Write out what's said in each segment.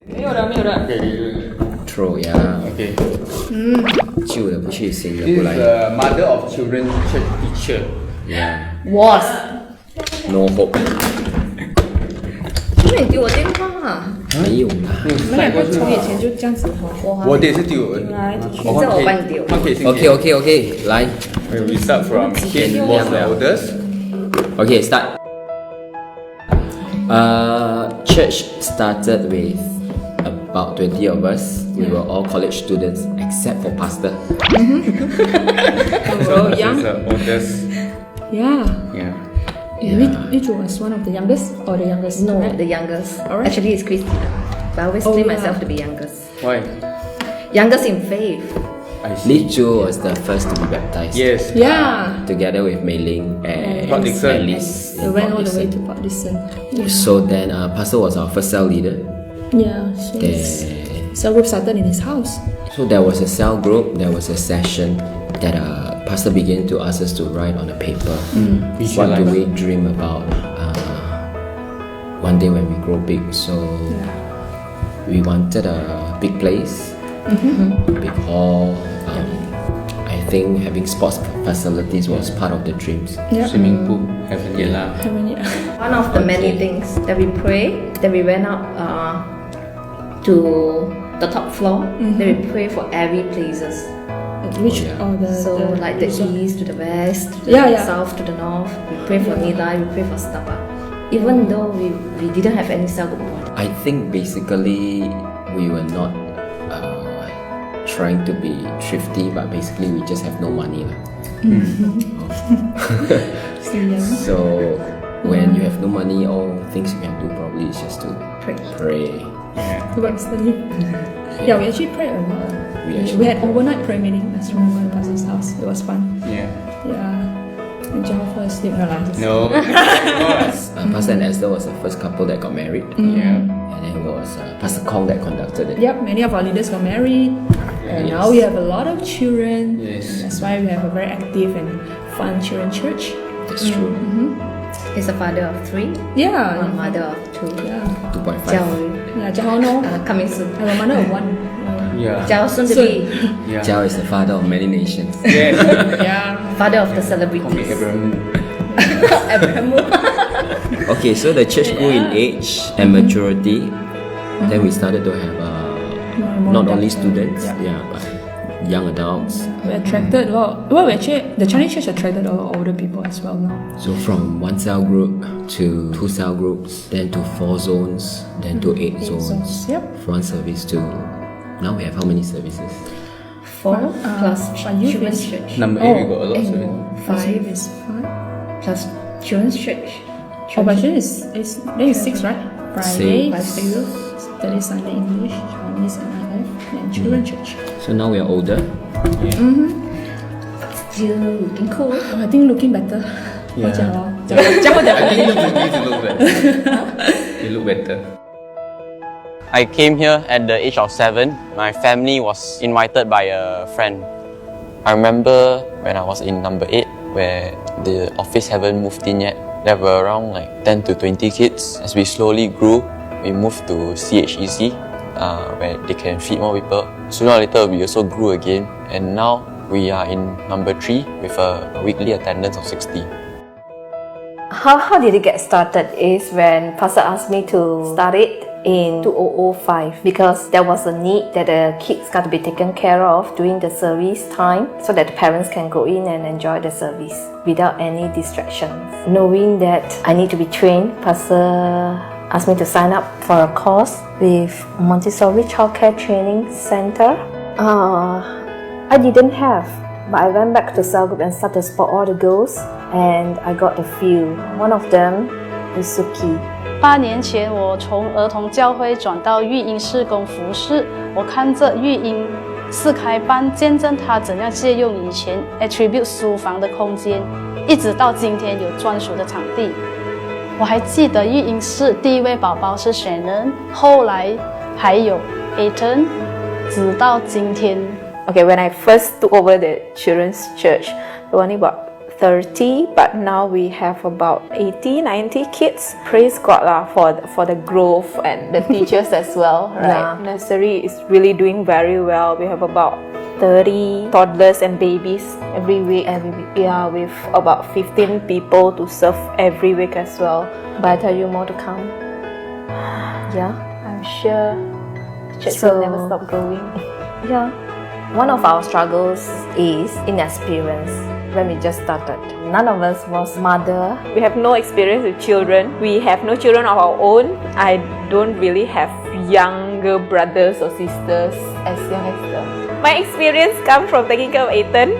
没有的。True, yeah. Okay. 旧的不去，新的 This 不 is 来。 the mother of children church teacher. Yeah. Was。 No hope. 因为你丢我电话啊，没有啦。我们两个从以前就这样子哈。我也是丢。来，我这我帮你丢。Okay. 来。 We start from Ken was the oldest. Okay, start. Church started with about 20 of us. We were all college students except for pastor. So This young. is the oldest. Yeah. Yeah. Which was one of the youngest or the youngest? No, right? the youngest. Alright. Actually, it's Christina. But I always claim myself to be youngest. Why? Youngest in faith. I see. Lichu was the first to be baptized. Yes. Yeah. Together with Mei Ling and Port Dickson. Alice. We went all the way to Port Dickson. So then, Pastor was our first cell leader. Yeah. Then, So group started in his house. so there was a cell group. There was a session that Pastor began to ask us to write on a paper. What do we dream about one day when we grow big? So we wanted a big place, big hall. I think having sports facilities was part of the dreams. Yeah. Swimming pool. Haven't yet lah. Haven't yet. One of the many things that we pray, that we went up to the top floor, that we pray for every places. Which yeah. the So like the east to the west, to Yeah, the yeah. south to the north. We pray for Nilai, we pray for Stapa. Even though we didn't have any cell group. I think basically we were not trying to be thrifty, but basically we just have no money lah. So when you have no money, all things you can do probably is just to pray. Work study. Yeah, we actually prayed a lot. We had overnight prayer meeting. I still remember in Pastor's house. It was fun. Yeah. Yeah. And John first sleep no lah. No. Pastor and Esther was the first couple that got married. Yeah. And then it was Pastor Kong that conducted it. Yep, many of our leaders got married. And now we have a lot of children. Yes. That's why we have a very active and fun children church. That's true. He's a father of 3, Yeah. a mother of 2. Yeah. 2.5. Jiao, Yeah, Jao no. coming soon. I'm a mother of 1. Yeah. Jiao soon to be Yeah. Jiao is the father of many nations. Yes. Yeah. father of the Call me celebrities. Abraham. Abraham. Okay, so the church grew in age and maturity. Then we started to have not only students, but young adults. We attracted, we actually, the Chinese church attracted all older people as well now. So from 1 cell group to 2 cell groups, then to 4 zones, then to 8 zones. Yep. From 1 service to, now we have how many services? 4 plus youth children's is- church. Number 8 we got a lot of seven. 5 is 5. plus children's church. Oh, but then is 6, right? Friday, Six. Saturday, Sunday, English, Chinese, and IF, and children church. So now we are older. Still looking cool. Oh, I think looking better. Yeah. 我讲咯， I think you look better. You look better. I came here at the age of 7. My family was invited by a friend. I remember when I was in number 8, where the office haven't moved in yet. There were around like 10 to 20 kids. As we slowly grew, we moved to CHCKL, where they can feed more people. Sooner or later, we also grew again, and now we are in number 3 with a weekly attendance of 60. How did it get started is when Pastor asked me to start it in 2005 because there was a need that the kids got to be taken care of during the service time so that the parents can go in and enjoy the service without any distractions. Knowing that I need to be trained, Pastor asked me to sign up for a course with Montessori Childcare Training Center. I didn't have, but I went back to cell group and started to spot all the girls, and I got a few. One of them is Suki. 8年前，我从儿童教会转到育婴事工服侍。我看着育婴4开班，见证他怎样借用以前 attribute 书房的空间，一直到今天有专属的场地。我还记得育婴室第一位宝宝是 Shannon， 后来还有 Aiton， 直到今天。Okay, when I first took over the children's church, there were only about 30, but now we have about 80, 90 kids. Praise God for the growth and the teachers as well, right? Yeah. Nursery is really doing very well. We have about 30 toddlers and babies every week, yeah, with about 15 people to serve every week as well. But I tell you more to come. Yeah. I'm sure the church will never stop growing. Yeah. One of our struggles is inexperience when we just started. None of us was mother. We have no experience with children. We have no children of our own. I don't really have younger brothers or sisters as young as them. My experience comes from taking care of Ethan.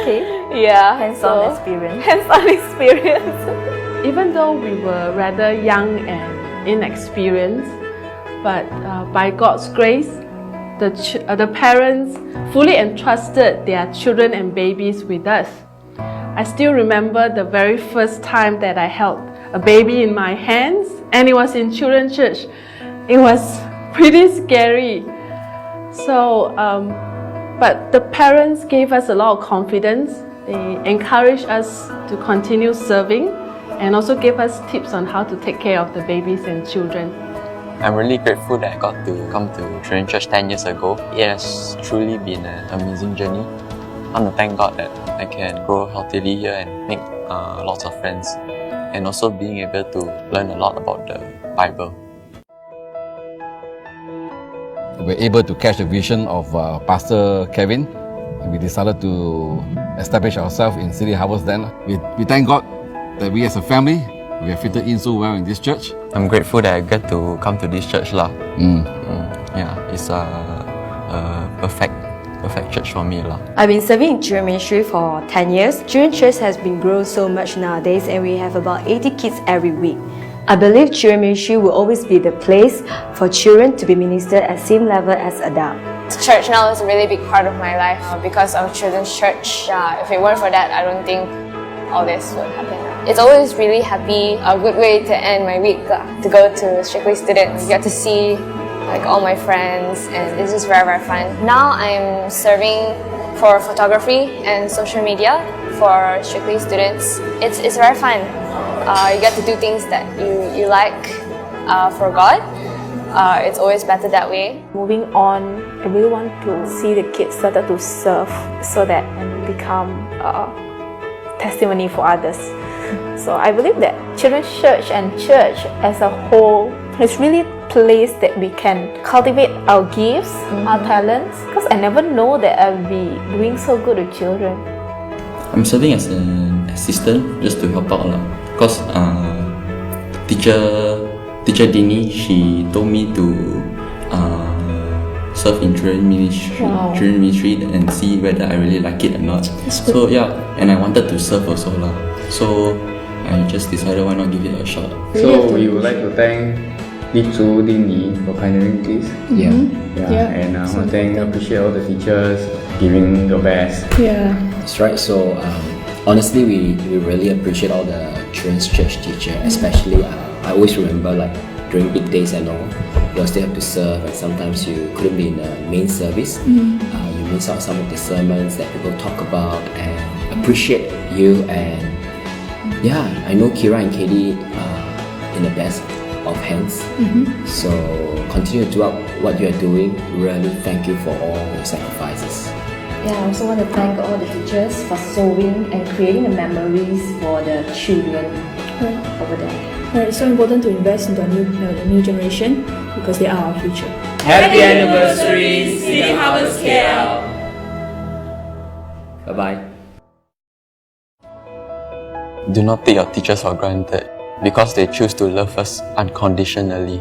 Okay. Yeah. Hands-on experience. Hands-on experience. Even though we were rather young and inexperienced, but by God's grace, the parents fully entrusted their children and babies with us. I still remember the very first time that I held a baby in my hands, and it was in children's church. It was pretty scary. So, but the parents gave us a lot of confidence. They encouraged us to continue serving and also gave us tips on how to take care of the babies and children. I'm really grateful that I got to come to Children's Church 10 years ago. It has truly been an amazing journey. I want to thank God that I can grow healthily here and make lots of friends, and also being able to learn a lot about the Bible. We were able to catch the vision of Pastor Kevin, and we decided to establish ourselves in City Harvest then. We thank God that we as a family, we have fitted in so well in this church. I'm grateful that I get to come to this church lah. Yeah, it's a perfect church for me lah. I've been serving in children ministry for 10 years. Children's church has been growing so much nowadays, and we have about 80 kids every week. I believe children ministry will always be the place for children to be ministered at same level as adults. Church now is a really big part of my life because of children's church. If it weren't for that, I don't think all this would happen. It's always really happy, a good way to end my week, to go to Strictly Students. You get to see like all my friends, and it's just very, very fun. Now I'm serving for photography and social media for Strictly Students. It's very fun. You get to do things that you like for God. It's always better that way. Moving on, I really want to see the kids started to serve so that and become testimony for others. So I believe that children's church and church as a whole is really a place that we can cultivate our gifts, our talents, because I never know that I'll be doing so good with children. I'm serving as an assistant just to help out because teacher Dini, she told me to serve in children ministry and see whether I really like it or not. So yeah, and I wanted to serve also lah. So I just decided why not give it a shot. So we would like to thank Lizu Dini for pioneering this. And I want to appreciate all the teachers giving the best. That's right. So honestly, we really appreciate all the children's church teacher, especially I always remember like during big days and all, you still have to serve, and sometimes you couldn't be in the main service. You miss out some of the sermons that people talk about, and appreciate you. And yeah, I know Kira and Katie in the best of hands. So continue to do what you are doing. Really thank you for all your sacrifices. Yeah, I also want to thank all the teachers for sewing and creating the memories for the children over there. It's so important to invest into the new generation because they are our future. Happy anniversary, CHCKL! Bye-bye. Do not take your teachers for granted because they choose to love us unconditionally.